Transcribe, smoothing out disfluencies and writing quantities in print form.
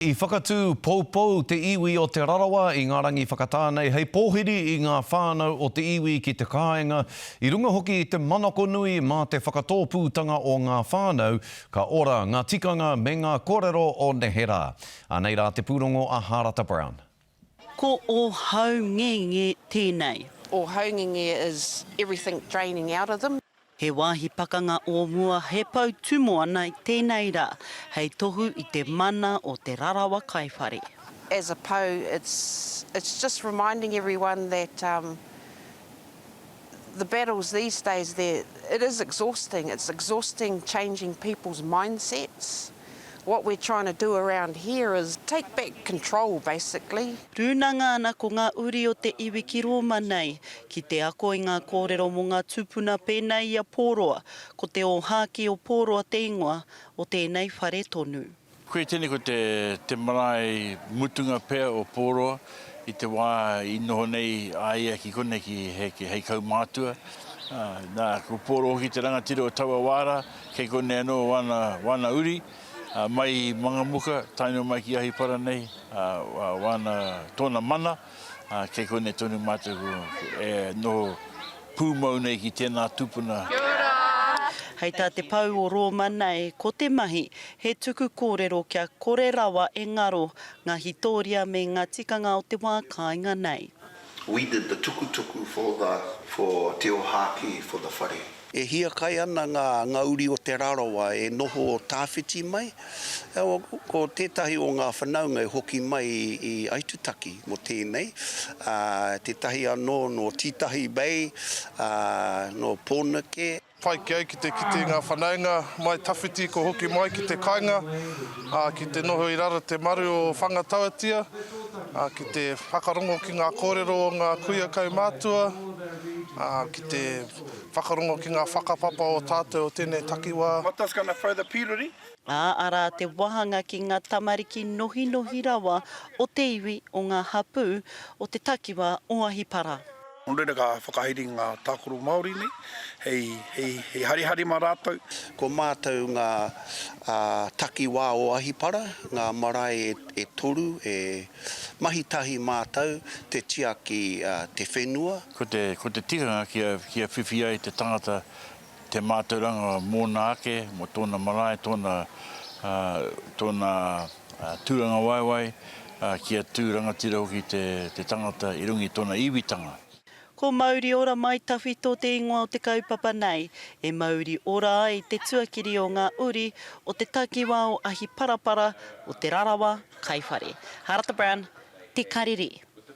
I whakatū poupou te iwi o te rarawa i ngā rangi whakatānei, hei pōhiri i ngā whānau o te iwi ki te kāinga. I runga hoki i te manako nui mā te whakatōpūtanga o ngā whānau, ka ora ngā tikanga me ngā kōrero o Nehera. Anei rā te pūrongo a Harata Brown. Ko o haungenge tēnei. Or haungenge is everything draining out of them. He wāhi pakanga o mua he pau tumo ana i tēnei rā, hei tohu i te mana o te rarawa kaiwhare. As a pou, it's just reminding everyone that the battles these days, it is exhausting. It's exhausting changing people's mindsets. What we're trying to do around here is take back control, basically. Rūnanga ana ko ngā uri o te iwi ki Roma nei, ki te ako i ngā kōrero mo ngā tūpuna pēnei a pōroa, ko te o hāki o pōroa te ingoa o tēnei whare tonu. Koe tēnei ko te marae mutunga pēr o pōroa, i te wā i noho nei aia ki kone ki hei kaumātua. Nā, ko pōroa ki te rangatira o Taua Wāra, kei kone anō wana uri, mai mga muka, taino mai ki ahi para nei, wana tōna mana, kei kone tonu mātuku noho pūmau nei ki tēnā tupuna. Hei tā te pau o Roma nei, ko te mahi, he tuku kōrero kia kore rawa e ngaro ngā hitoria me ngā tikanga o te wā kāinga nei. We did the tukutuku for Te Ohaki, for the whare. E hia kai ana ngā uri o te rarawa e noho o tāwhiti mai. Ko tētahi o ngā whanaunga hoki mai i Aitutaki mo tēnei. Tētahi anō no Titahi Bay, no Pōnake. Pai ki au ki te ngā whanaunga mai tawhiti ko hoki mai ki te kāinga, ki te noho i rara te maru o whangatauatia, ki te whakarongo ki ngā kōrero o ngā kuia kaumātua, ki te whakarongo ki ngā whakapapa o tātou o tēnei takiwā. What's going to further Piruri? Ara te wahanga ki ngā tamariki nohi rawa o te iwi o ngā hapū o te takiwā o Ahipara. Nōreira ka whakahiri ngā tākoro Māori nei, hei hari mā rātou. Ko mātou ngā takiwā o Ahipara, ngā marae e toru, e mahitahi mātou, te tia ki te whenua. Ko te tikanga kia whiwhia i te tangata te mātauranga mōna ake, mo tōna marae, tōna tūranga waiwai, kia tūrangatira hoki te tangata i rungi tōna iwitanga. Ko Māori ora mai tawhito te ingoa o te kaupapa nei, e Māori ora ai te tuakiri o ngā uri o te takiwā o Ahiparapara o te rarawa kaiwhare. Harata Brown, Te Kariri.